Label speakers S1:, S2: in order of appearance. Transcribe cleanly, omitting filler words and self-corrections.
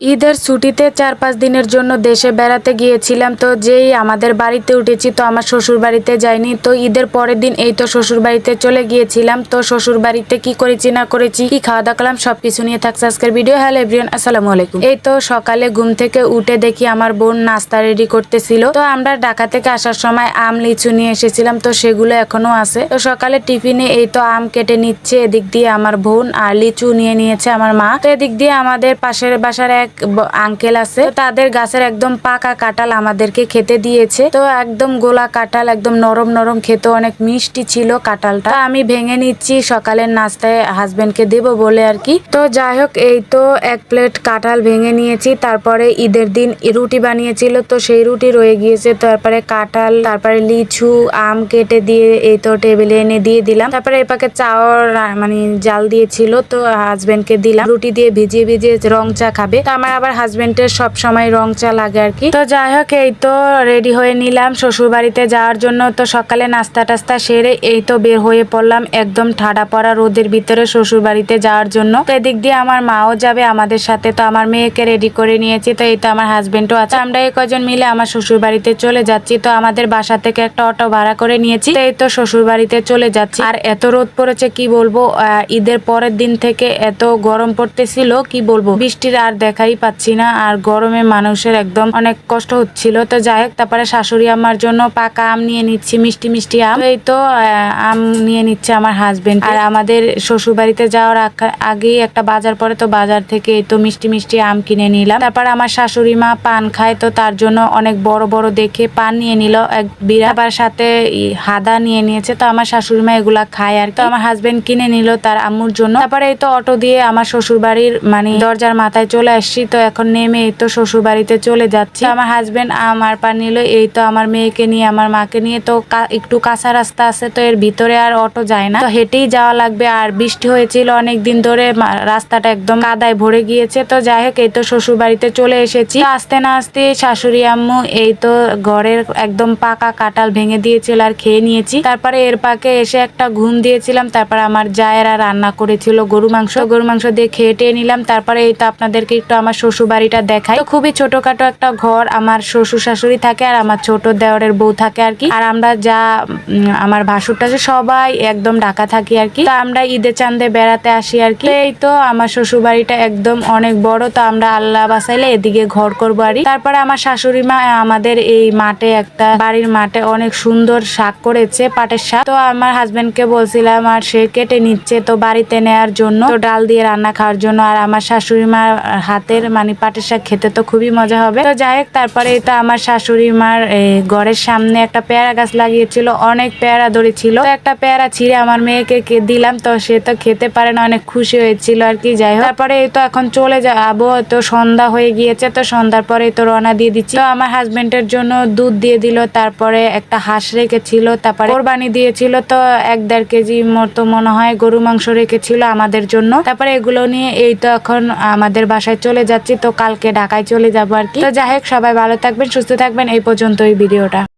S1: ঈদের ছুটিতে 4-5 দিনের জন্য দেশে বেড়াতে গিয়েছিলাম। তো যেই আমাদের বাড়িতে উঠেছি, তো আমার শ্বশুর বাড়িতে যাইনি। তো ঈদের পরের দিন এই তো শ্বশুর বাড়িতে চলে গিয়েছিলাম। তো শ্বশুর বাড়িতে কি করেছি না করেছি, কি খাওয়া দাওয়া করলাম, সবকিছু নিয়ে থাকছে আজকের ভিডিও। হ্যালো এভরিওয়ান, আসসালামু আলাইকুম। এই তো সকালে ঘুম থেকে উঠে দেখি আমার বোন নাস্তা রেডি করতেছিল। তো আমরা ঢাকা থেকে আসার সময় আম লিচু নিয়ে এসেছিলাম, তো সেগুলো এখনো আছে। তো সকালে টিফিনে এই তো আম কেটে নিচ্ছে এদিক দিয়ে আমার বোন, আর লিচু নিয়ে নিয়েছে আমার মা। তো এদিক দিয়ে আমাদের পাশের বাসার এক আঙ্কেল আছে, তো তাদের গাছের একদম পাকা কাঁঠাল আমাদেরকে খেতে দিয়েছে। তো একদম গোলা কাঁঠাল, একদম নরম নরম, খেতে অনেক মিষ্টি ছিল কাঁঠালটা। আমি ভেঙে নিচ্ছি সকালের নাস্তায় হাজবেন্ডকে দেবো বলে আর কি। তো যাই হোক, এই তো 1 প্লেট কাঁঠাল ভেঙে নিয়েছি। তারপরে ঈদের দিন রুটি বানিয়েছিল, তো সেই রুটি রয়ে গিয়েছে। তারপরে কাঁঠাল, তারপরে লিচু, আম কেটে দিয়ে এই তো টেবিলে এনে দিয়ে দিলাম। তারপরে এই পাকে চাও মানে জাল দিয়েছিল, তো হাজবেন্ডকে দিলাম। রুটি দিয়ে ভিজিয়ে ভিজিয়ে রং চা খাবে। তো আমার আবার হাজবেন্ডের সব সময় রং চা লাগে আর কি। তো যাই হোক, এই তো রেডি হয়ে নিলাম শ্বশুর বাড়িতে যাওয়ার জন্য। তো সকালে নাস্তা টাস্তা সেরে এই তো বের হয়ে পড়লাম একদম ঠাডা পড়া রোদের ভিতরে শ্বশুর বাড়িতে যাওয়ার জন্য। তো এদিক দিয়ে আমার মাও যাবে আমাদের সাথে। তো আমার মেয়েকে রেডি করে নিয়েছি। তো এই তো আমার হাজবেন্ডও আছে। আমরা এই কজন মিলে আমার শ্বশুর বাড়িতে চলে যাচ্ছি। তো আমাদের বাসা থেকে একটা অটো ভাড়া করে নিয়েছি। তো এই তো শ্বশুর বাড়িতে চলে যাচ্ছি। আর এত রোদ পড়েছে কি বলবো, ঈদের পরের দিন থেকে এত গরম পড়তেছিল কি বলবো, বৃষ্টির আর দেখাই পাচ্ছি না। আর গরমে মানুষের একদম অনেক কষ্ট হচ্ছিল। তো যাই হোক, তারপরে শাশুড়ি আমার জন্য পাকা আম নিয়ে নিচ্ছি, মিষ্টি মিষ্টি আম। এই তো আম নিয়ে নিচ্ছে আমার হাজবেন্ড। আর আমাদের শ্বশুর বাড়িতে যাওয়ার আগেই একটা বাজার পড়ে, তো বাজার থেকে এই তো মিষ্টি মিষ্টি আম কিনে নিলাম। তারপর আমার শাশুড়ি মা পান খায়, তো তার জন্য অনেক বড় বড় দেখে পান নিয়ে নিল এক বিড়া। আবার সাথে হাদা নিয়ে নিয়েছে। তো আমার শাশুড়ি মা এগুলা খায় আর কি। তো আমার হাজবেন্ড কিনে নিল তার আম্মুর জন্য। তারপরে এই তো অটো দিয়ে আমার শ্বশুর বাড়ির মানে দরজার মাথায় চলে আসছি। তো এখন নেমে এই তো শ্বশুর বাড়িতে চলে যাচ্ছি। আমার হাজবেন্ড আমার পান নিল। এই তো আমার মেয়েকে নিয়ে, আমার মাকে নিয়ে। তো একটু কাঁচা রাস্তা আছে, তো এর ভিতরে আর অটো যায় না, তো হেঁটেই যাওয়া লাগবে। আর বৃষ্টি হয়েছিল অনেক দিন ধরে, রাস্তাটা একদম কাদায় ভরে গিয়েছে। তো যাই হোক, এই তো শ্বশুর বাড়িতে চলে এসেছি। আসতে না আসতে শাশুড়ি আম্মু এই তো ঘরের একদম পাকা কাঁঠাল ভেঙে দিয়েছিল আর খেয়ে নিয়েছি। তারপরে এর পাকে এসে একটা ঘুম দিয়েছিলাম। তারপর আমার জায়েরা রান্না করেছিল গরু মাংস, গরু মাংস দিয়ে খেয়ে টেয়ে নিলাম। তারপরে এই তো আপনাদেরকে একটু আমার শ্বশুর বাড়িটা দেখাই। তো খুবই ছোটখাটো একটা ঘর, আমার শ্বশুর শাশুড়ি থাকে আর আমার ছোট দেওরের বউ থাকে আর কি। আর আমরা যা আমার ভাসুরটা সবাই একদম ঢাকা থাকি আর কি। তো আমরা ঈদে চাঁদে বেড়াতে আসি আর কি। এই তো আমার শ্বশুর বাড়িটা একদম অনেক বড়। তো আমরা আল্লাহ বাসাইলে এদিকে ঘর করবো আর। তারপরে আমার শাশুড়ি মা আমাদের এই মাঠে, একটা বাড়ির মাঠে অনেক সুন্দর শাক করেছে, পাটের শাক। তো আমার হাজবেন্ডকে বলছিলাম, আর সে কেটে নিচ্ছে তো বাড়িতে নেয়ার জন্য, তো ডাল দিয়ে রান্না খাওয়ার জন্য। আর আমার শাশুড়ি মার হাতের মানে পাটের শাক খেতে তো খুবই মজা হবে। তো যাই হোক, তারপরে তো আমার শাশুড়ি মার ঘরের সামনে একটা পেয়ারা গাছ লাগিয়েছিল, অনেক পেয়ারা ধরেছিল। তো একটা পেয়ারা ছিঁড়ে আমার মেয়েকে দিলাম, তো সে তো খেতে পারে না, অনেক খুশি হয়েছিল আর কি। যাই হোক, তারপরে এই তো এখন চলে যাবো। তো সন্ধ্যা হয়ে গিয়েছে, তো সন্ধ্যার পরে তো রওনা দিয়ে দিচ্ছি। তো আমার হাজবেন্ডের জন্য দুধ দিয়ে দিল, তারপরে একটা হাঁস রেখেছিল, তারপরে কোরবানি দিয়েছিল। তো 1-1.5 কেজি মতো মনে হয় গরু মাংস রেখেছিল আমাদের জন্য। তারপরে এগুলো নিয়ে এই তো এখন আমাদের বাসায় চলে যাচ্ছি। তো কালকে ঢাকায় চলে যাবো আর কি। তো যাই হোক, সবাই ভালো থাকবেন, সুস্থ থাকবেন। এই পর্যন্ত এই ভিডিওটা।